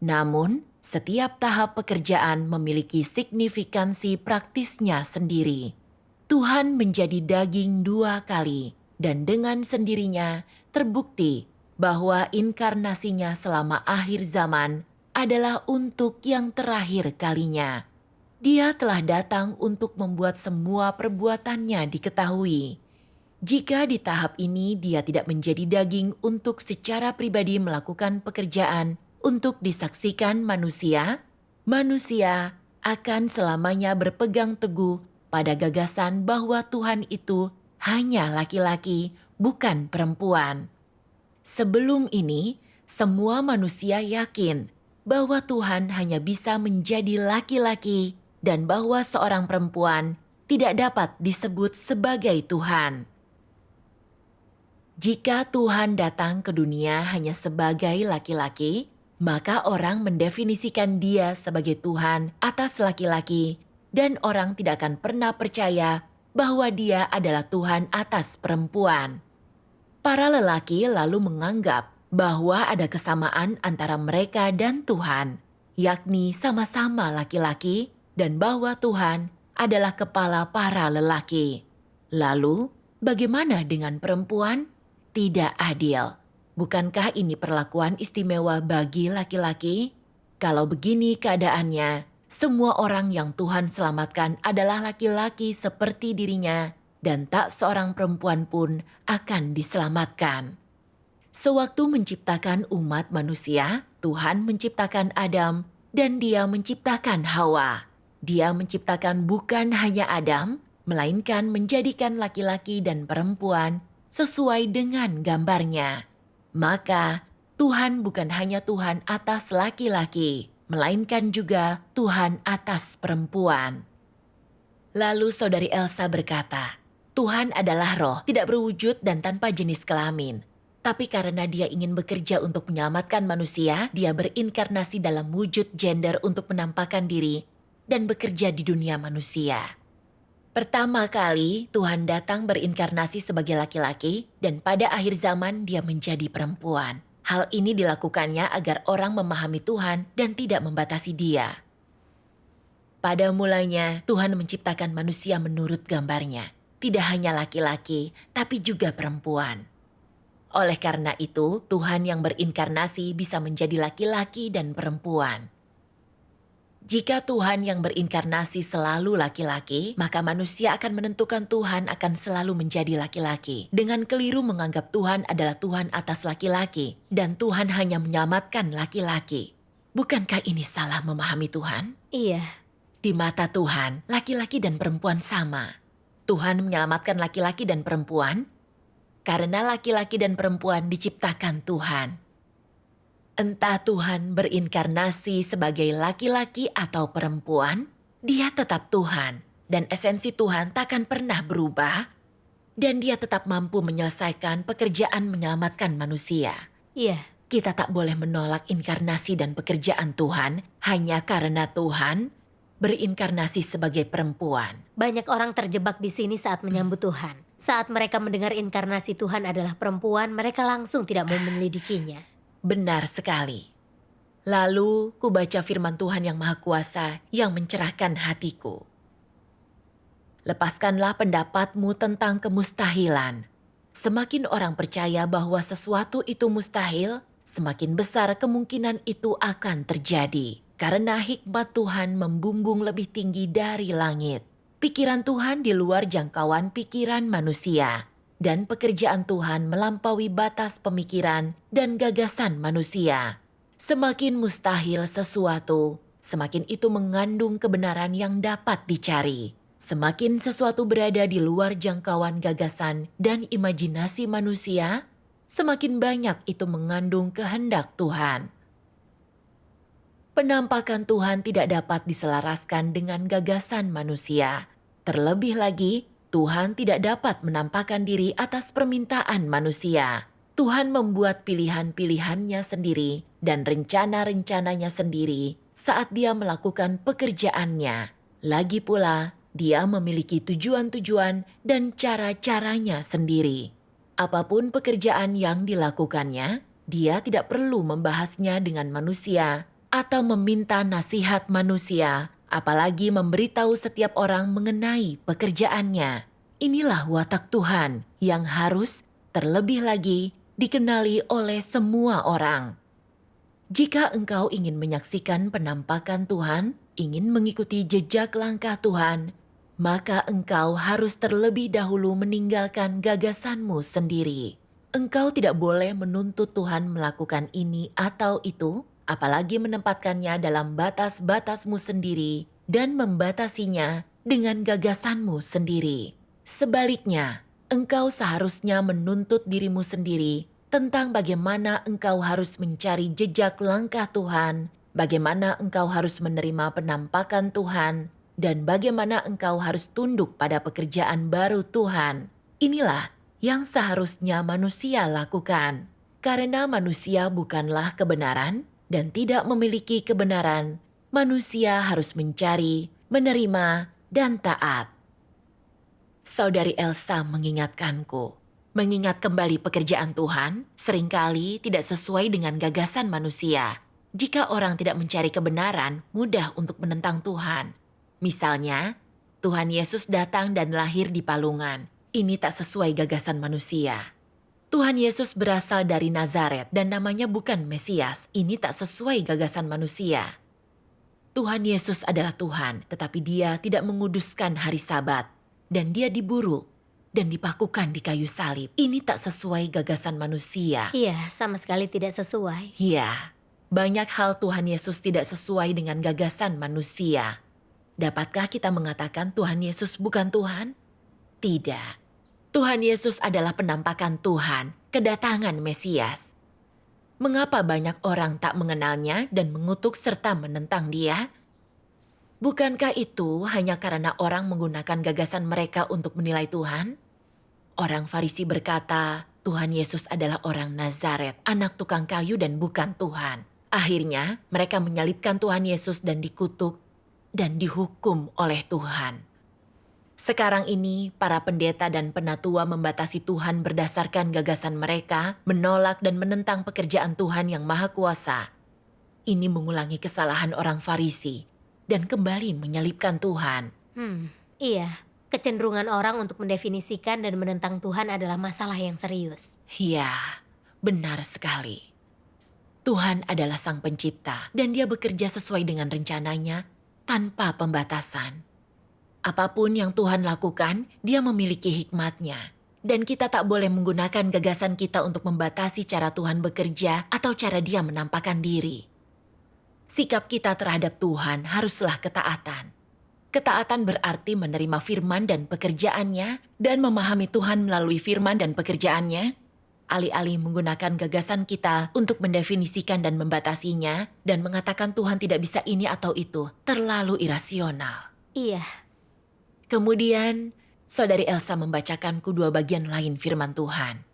Namun, setiap tahap pekerjaan memiliki signifikansi praktisnya sendiri. Tuhan menjadi daging 2 kali, dan dengan sendirinya terbukti bahwa inkarnasinya selama akhir zaman adalah untuk yang terakhir kalinya. Dia telah datang untuk membuat semua perbuatannya diketahui. Jika di tahap ini dia tidak menjadi daging untuk secara pribadi melakukan pekerjaan untuk disaksikan manusia, manusia akan selamanya berpegang teguh pada gagasan bahwa Tuhan itu hanya laki-laki, bukan perempuan. Sebelum ini, semua manusia yakin bahwa Tuhan hanya bisa menjadi laki-laki dan bahwa seorang perempuan tidak dapat disebut sebagai Tuhan. Jika Tuhan datang ke dunia hanya sebagai laki-laki, maka orang mendefinisikan dia sebagai Tuhan atas laki-laki, dan orang tidak akan pernah percaya bahwa dia adalah Tuhan atas perempuan. Para lelaki lalu menganggap bahwa ada kesamaan antara mereka dan Tuhan, yakni sama-sama laki-laki, dan bahwa Tuhan adalah kepala para lelaki. Lalu, bagaimana dengan perempuan? Tidak adil. Bukankah ini perlakuan istimewa bagi laki-laki? Kalau begini keadaannya, semua orang yang Tuhan selamatkan adalah laki-laki seperti dirinya, dan tak seorang perempuan pun akan diselamatkan. Sewaktu menciptakan umat manusia, Tuhan menciptakan Adam dan Dia menciptakan Hawa. Dia menciptakan bukan hanya Adam, melainkan menjadikan laki-laki dan perempuan sesuai dengan gambarnya. Maka Tuhan bukan hanya Tuhan atas laki-laki, melainkan juga Tuhan atas perempuan. Lalu saudari Elsa berkata, Tuhan adalah roh, tidak berwujud dan tanpa jenis kelamin. Tapi karena Dia ingin bekerja untuk menyelamatkan manusia, Dia berinkarnasi dalam wujud gender untuk menampakkan diri dan bekerja di dunia manusia. Pertama kali Tuhan datang berinkarnasi sebagai laki-laki dan pada akhir zaman Dia menjadi perempuan. Hal ini dilakukannya agar orang memahami Tuhan dan tidak membatasi Dia. Pada mulanya Tuhan menciptakan manusia menurut gambarnya. Tidak hanya laki-laki, tapi juga perempuan. Oleh karena itu, Tuhan yang berinkarnasi bisa menjadi laki-laki dan perempuan. Jika Tuhan yang berinkarnasi selalu laki-laki, maka manusia akan menentukan Tuhan akan selalu menjadi laki-laki. Dengan keliru menganggap Tuhan adalah Tuhan atas laki-laki, dan Tuhan hanya menyelamatkan laki-laki. Bukankah ini salah memahami Tuhan? Iya, Di mata Tuhan, laki-laki dan perempuan sama. Tuhan menyelamatkan laki-laki dan perempuan karena laki-laki dan perempuan diciptakan Tuhan. Entah Tuhan berinkarnasi sebagai laki-laki atau perempuan, Dia tetap Tuhan dan esensi Tuhan takkan pernah berubah dan Dia tetap mampu menyelesaikan pekerjaan menyelamatkan manusia. iya. Kita tak boleh menolak inkarnasi dan pekerjaan Tuhan hanya karena Tuhan berinkarnasi sebagai perempuan. Banyak orang terjebak di sini saat menyambut Tuhan. Saat mereka mendengar inkarnasi Tuhan adalah perempuan, mereka langsung tidak mau menyelidikinya. Benar sekali. Lalu ku baca firman Tuhan yang Maha Kuasa yang mencerahkan hatiku. Lepaskanlah pendapatmu tentang kemustahilan. Semakin orang percaya bahwa sesuatu itu mustahil, semakin besar kemungkinan itu akan terjadi. Karena hikmat Tuhan membumbung lebih tinggi dari langit. Pikiran Tuhan di luar jangkauan pikiran manusia. Dan pekerjaan Tuhan melampaui batas pemikiran dan gagasan manusia. Semakin mustahil sesuatu, semakin itu mengandung kebenaran yang dapat dicari. Semakin sesuatu berada di luar jangkauan gagasan dan imajinasi manusia, semakin banyak itu mengandung kehendak Tuhan. Penampakan Tuhan tidak dapat diselaraskan dengan gagasan manusia. Terlebih lagi, Tuhan tidak dapat menampakkan diri atas permintaan manusia. Tuhan membuat pilihan-pilihannya sendiri dan rencana-rencananya sendiri saat Dia melakukan pekerjaannya. Lagi pula, Dia memiliki tujuan-tujuan dan cara-caranya sendiri. Apapun pekerjaan yang dilakukannya, Dia tidak perlu membahasnya dengan manusia atau meminta nasihat manusia, apalagi memberitahu setiap orang mengenai pekerjaannya. Inilah watak Tuhan yang harus terlebih lagi dikenali oleh semua orang. Jika engkau ingin menyaksikan penampakan Tuhan, ingin mengikuti jejak langkah Tuhan, maka engkau harus terlebih dahulu meninggalkan gagasanmu sendiri. Engkau tidak boleh menuntut Tuhan melakukan ini atau itu, apalagi menempatkannya dalam batas-batasmu sendiri dan membatasinya dengan gagasanmu sendiri. Sebaliknya, engkau seharusnya menuntut dirimu sendiri tentang bagaimana engkau harus mencari jejak langkah Tuhan, bagaimana engkau harus menerima penampakan Tuhan, dan bagaimana engkau harus tunduk pada pekerjaan baru Tuhan. Inilah yang seharusnya manusia lakukan. Karena manusia bukanlah kebenaran, dan tidak memiliki kebenaran, manusia harus mencari, menerima, dan taat. Saudari Elsa mengingatkanku, mengingat kembali pekerjaan Tuhan seringkali tidak sesuai dengan gagasan manusia. Jika orang tidak mencari kebenaran, mudah untuk menentang Tuhan. Misalnya, Tuhan Yesus datang dan lahir di palungan. Ini tak sesuai gagasan manusia. Tuhan Yesus berasal dari Nazaret dan namanya bukan Mesias. Ini tak sesuai gagasan manusia. Tuhan Yesus adalah Tuhan, tetapi Dia tidak menguduskan hari Sabat. Dan Dia diburu. dan dipakukan di kayu salib. Ini tak sesuai gagasan manusia. Iya, sama sekali tidak sesuai. Ya, banyak hal Tuhan Yesus tidak sesuai dengan gagasan manusia. Dapatkah kita mengatakan Tuhan Yesus bukan Tuhan? Tidak. Tuhan Yesus adalah penampakan Tuhan, kedatangan Mesias. Mengapa banyak orang tak mengenalnya dan mengutuk serta menentang dia? Bukankah itu hanya karena orang menggunakan gagasan mereka untuk menilai Tuhan? Orang Farisi berkata, Tuhan Yesus adalah orang Nazaret, anak tukang kayu dan bukan Tuhan. Akhirnya, mereka menyalibkan Tuhan Yesus dan dikutuk dan dihukum oleh Tuhan. Sekarang ini, para pendeta dan penatua membatasi Tuhan berdasarkan gagasan mereka, menolak dan menentang pekerjaan Tuhan yang Maha Kuasa. Ini mengulangi kesalahan orang Farisi dan kembali menyalibkan Tuhan. Iya. Kecenderungan orang untuk mendefinisikan dan menentang Tuhan adalah masalah yang serius. Ya, benar sekali. Tuhan adalah Sang Pencipta dan Dia bekerja sesuai dengan rencananya tanpa pembatasan. Apapun yang Tuhan lakukan, Dia memiliki hikmatnya. Dan kita tak boleh menggunakan gagasan kita untuk membatasi cara Tuhan bekerja atau cara Dia menampakkan diri. Sikap kita terhadap Tuhan haruslah ketaatan. Ketaatan berarti menerima firman dan pekerjaannya dan memahami Tuhan melalui firman dan pekerjaannya, alih-alih menggunakan gagasan kita untuk mendefinisikan dan membatasinya dan mengatakan Tuhan tidak bisa ini atau itu, terlalu irasional. Iya. Kemudian, Saudari Elsa membacakanku 2 bagian lain firman Tuhan.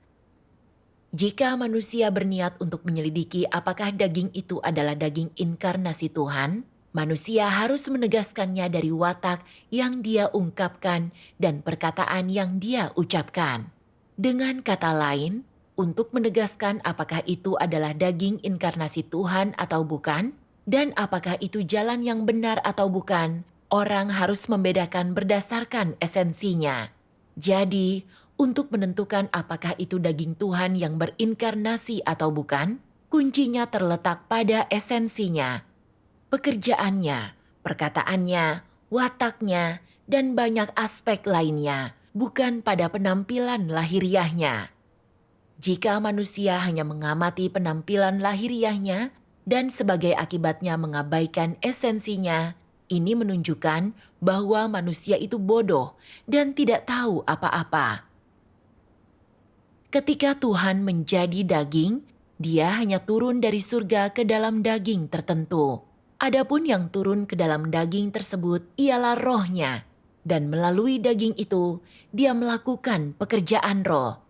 Jika manusia berniat untuk menyelidiki apakah daging itu adalah daging inkarnasi Tuhan, manusia harus menegaskannya dari watak yang dia ungkapkan dan perkataan yang dia ucapkan. Dengan kata lain, untuk menegaskan apakah itu adalah daging inkarnasi Tuhan atau bukan, dan apakah itu jalan yang benar atau bukan, orang harus membedakan berdasarkan esensinya. Jadi, untuk menentukan apakah itu daging Tuhan yang berinkarnasi atau bukan, kuncinya terletak pada esensinya. Pekerjaannya, perkataannya, wataknya, dan banyak aspek lainnya, bukan pada penampilan lahiriahnya. Jika manusia hanya mengamati penampilan lahiriahnya dan sebagai akibatnya mengabaikan esensinya, ini menunjukkan bahwa manusia itu bodoh dan tidak tahu apa-apa. Ketika Tuhan menjadi daging, Dia hanya turun dari surga ke dalam daging tertentu. Adapun yang turun ke dalam daging tersebut ialah rohnya, dan melalui daging itu Dia melakukan pekerjaan roh.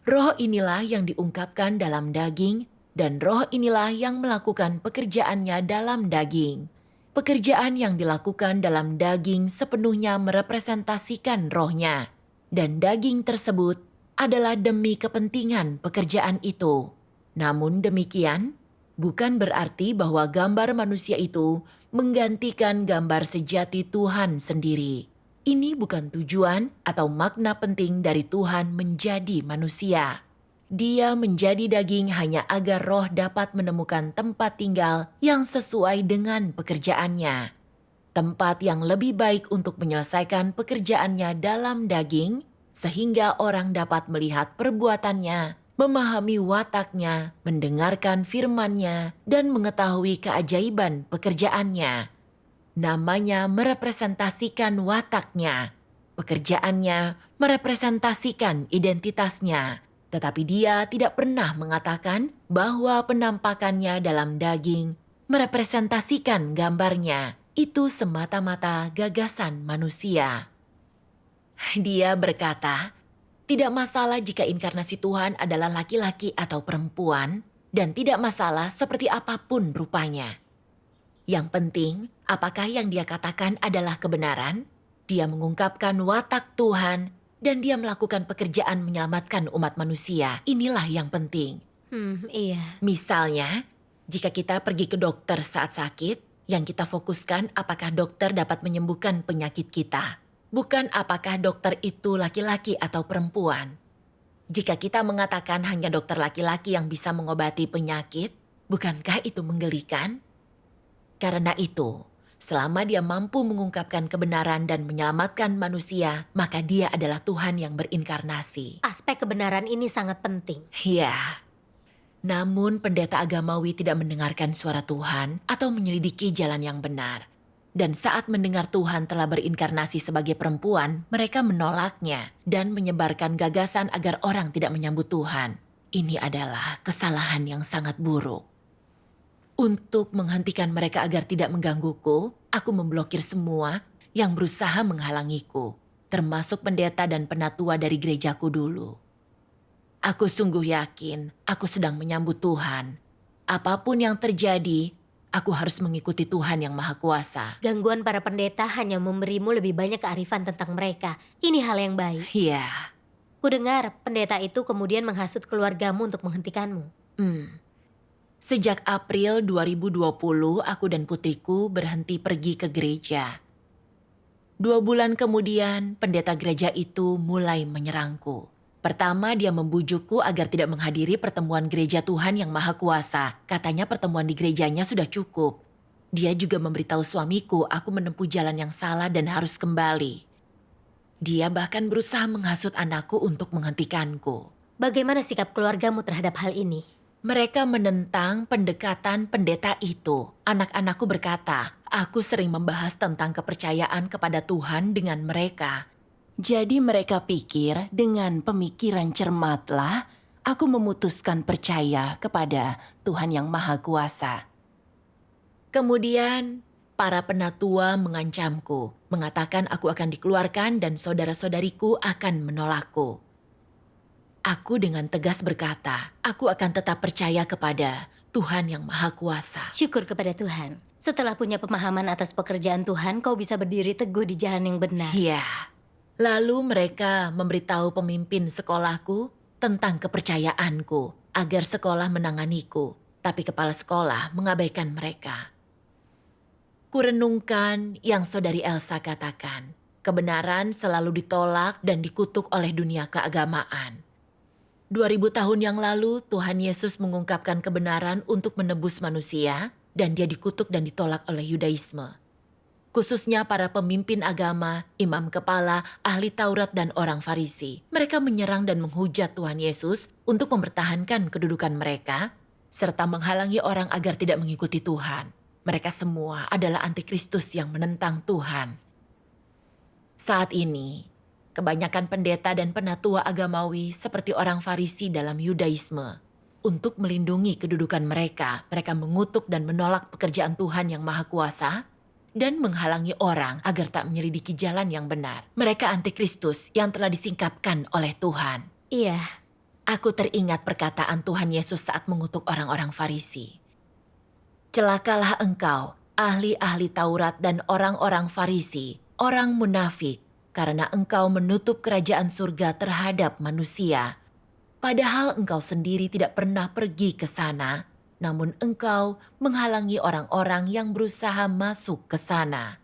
Roh inilah yang diungkapkan dalam daging, dan roh inilah yang melakukan pekerjaannya dalam daging. Pekerjaan yang dilakukan dalam daging sepenuhnya merepresentasikan rohnya, dan daging tersebut adalah demi kepentingan pekerjaan itu. Namun demikian, bukan berarti bahwa gambar manusia itu menggantikan gambar sejati Tuhan sendiri. Ini bukan tujuan atau makna penting dari Tuhan menjadi manusia. Dia menjadi daging hanya agar roh dapat menemukan tempat tinggal yang sesuai dengan pekerjaannya. Tempat yang lebih baik untuk menyelesaikan pekerjaannya dalam daging, sehingga orang dapat melihat perbuatannya, memahami wataknya, mendengarkan firman-Nya, dan mengetahui keajaiban pekerjaannya. Namanya merepresentasikan wataknya. Pekerjaannya merepresentasikan identitasnya. Tetapi Dia tidak pernah mengatakan bahwa penampakannya dalam daging merepresentasikan gambarnya. Itu semata-mata gagasan manusia. Dia berkata, tidak masalah jika inkarnasi Tuhan adalah laki-laki atau perempuan, dan tidak masalah seperti apapun rupanya. Yang penting, apakah yang Dia katakan adalah kebenaran? Dia mengungkapkan watak Tuhan, dan Dia melakukan pekerjaan menyelamatkan umat manusia. Inilah yang penting. Iya. Misalnya, jika kita pergi ke dokter saat sakit, yang kita fokuskan apakah dokter dapat menyembuhkan penyakit kita. Bukan apakah dokter itu laki-laki atau perempuan. Jika kita mengatakan hanya dokter laki-laki yang bisa mengobati penyakit, bukankah itu menggelikan? Karena itu, Selama dia mampu mengungkapkan kebenaran dan menyelamatkan manusia, maka dia adalah Tuhan yang berinkarnasi. Aspek kebenaran ini sangat penting. Ya, namun pendeta agamawi tidak mendengarkan suara Tuhan atau menyelidiki jalan yang benar. Dan saat mendengar Tuhan telah berinkarnasi sebagai perempuan, mereka menolaknya dan menyebarkan gagasan agar orang tidak menyambut Tuhan. Ini adalah kesalahan yang sangat buruk. Untuk menghentikan mereka agar tidak menggangguku, aku memblokir semua yang berusaha menghalangiku, termasuk pendeta dan penatua dari gerejaku dulu. Aku sungguh yakin aku sedang menyambut Tuhan. Apapun yang terjadi, aku harus mengikuti Tuhan yang Maha Kuasa. Gangguan para pendeta hanya memberimu lebih banyak kearifan tentang mereka. Ini hal yang baik. Iya. Kudengar pendeta itu kemudian menghasut keluargamu untuk menghentikanmu. Sejak April 2020, aku dan putriku berhenti pergi ke gereja. 2 bulan kemudian, pendeta gereja itu mulai menyerangku. Pertama, dia membujukku agar tidak menghadiri pertemuan gereja Tuhan yang Maha Kuasa. Katanya pertemuan di gerejanya sudah cukup. Dia juga memberitahu suamiku aku menempuh jalan yang salah dan harus kembali. Dia bahkan berusaha menghasut anakku untuk menghentikanku. Bagaimana sikap keluargamu terhadap hal ini? Mereka menentang pendekatan pendeta itu. Anak-anakku berkata, aku sering membahas tentang kepercayaan kepada Tuhan dengan mereka. Jadi mereka pikir dengan pemikiran cermatlah aku memutuskan percaya kepada Tuhan yang Maha Kuasa. Kemudian para penatua mengancamku, mengatakan aku akan dikeluarkan dan saudara-saudariku akan menolakku. Aku dengan tegas berkata, aku akan tetap percaya kepada Tuhan yang Maha Kuasa. Syukur kepada Tuhan. Setelah punya pemahaman atas pekerjaan Tuhan, kau bisa berdiri teguh di jalan yang benar. Iya. Lalu mereka memberitahu pemimpin sekolahku tentang kepercayaanku agar sekolah menanganiku, tapi kepala sekolah mengabaikan mereka. Kurenungkan yang saudari Elsa katakan, kebenaran selalu ditolak dan dikutuk oleh dunia keagamaan. 2000 tahun yang lalu Tuhan Yesus mengungkapkan kebenaran untuk menebus manusia dan dia dikutuk dan ditolak oleh Yudaisme. Khususnya para pemimpin agama, imam kepala, ahli Taurat dan orang Farisi. Mereka menyerang dan menghujat Tuhan Yesus untuk mempertahankan kedudukan mereka serta menghalangi orang agar tidak mengikuti Tuhan. Mereka semua adalah antikristus yang menentang Tuhan. Saat ini, kebanyakan pendeta dan penatua agamawi seperti orang Farisi dalam Yudaisme. Untuk melindungi kedudukan mereka, mereka mengutuk dan menolak pekerjaan Tuhan yang Maha Kuasa dan menghalangi orang agar tak menyelidiki jalan yang benar. Mereka antikristus yang telah disingkapkan oleh Tuhan. Iya. Aku teringat perkataan Tuhan Yesus saat mengutuk orang-orang Farisi. Celakalah engkau, ahli-ahli Taurat dan orang-orang Farisi, orang munafik, karena engkau menutup kerajaan surga terhadap manusia. Padahal engkau sendiri tidak pernah pergi ke sana, namun engkau menghalangi orang-orang yang berusaha masuk ke sana.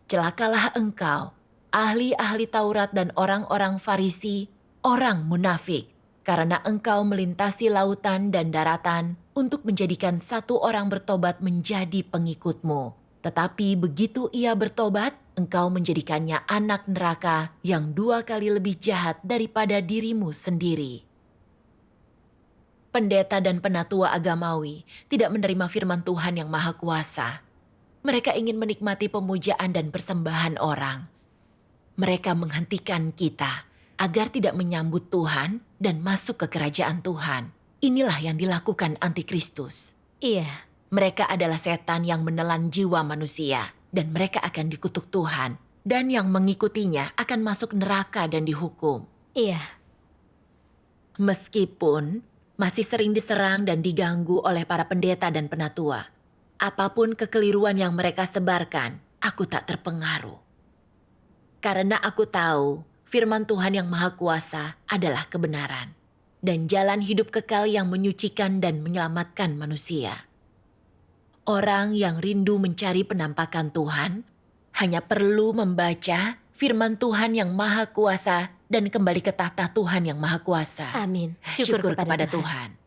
Celakalah engkau, ahli-ahli Taurat dan orang-orang Farisi, orang munafik, karena engkau melintasi lautan dan daratan untuk menjadikan satu orang bertobat menjadi pengikutmu. Tetapi begitu ia bertobat, engkau menjadikannya anak neraka yang 2 kali lebih jahat daripada dirimu sendiri. Pendeta dan penatua agamawi tidak menerima firman Tuhan yang Maha Kuasa. Mereka ingin menikmati pemujaan dan persembahan orang. Mereka menghentikan kita agar tidak menyambut Tuhan dan masuk ke kerajaan Tuhan. Inilah yang dilakukan antikristus. Iya. Mereka adalah setan yang menelan jiwa manusia dan mereka akan dikutuk Tuhan. Dan yang mengikutinya akan masuk neraka dan dihukum. Iya. Meskipun masih sering diserang dan diganggu oleh para pendeta dan penatua. Apapun kekeliruan yang mereka sebarkan, aku tak terpengaruh. Karena aku tahu firman Tuhan yang Maha Kuasa adalah kebenaran. Dan jalan hidup kekal yang menyucikan dan menyelamatkan manusia. Orang yang rindu mencari penampakan Tuhan hanya perlu membaca firman Tuhan yang Maha Kuasa dan kembali ke tahta Tuhan yang Maha Kuasa. Amin. Syukur kepada Tuhan.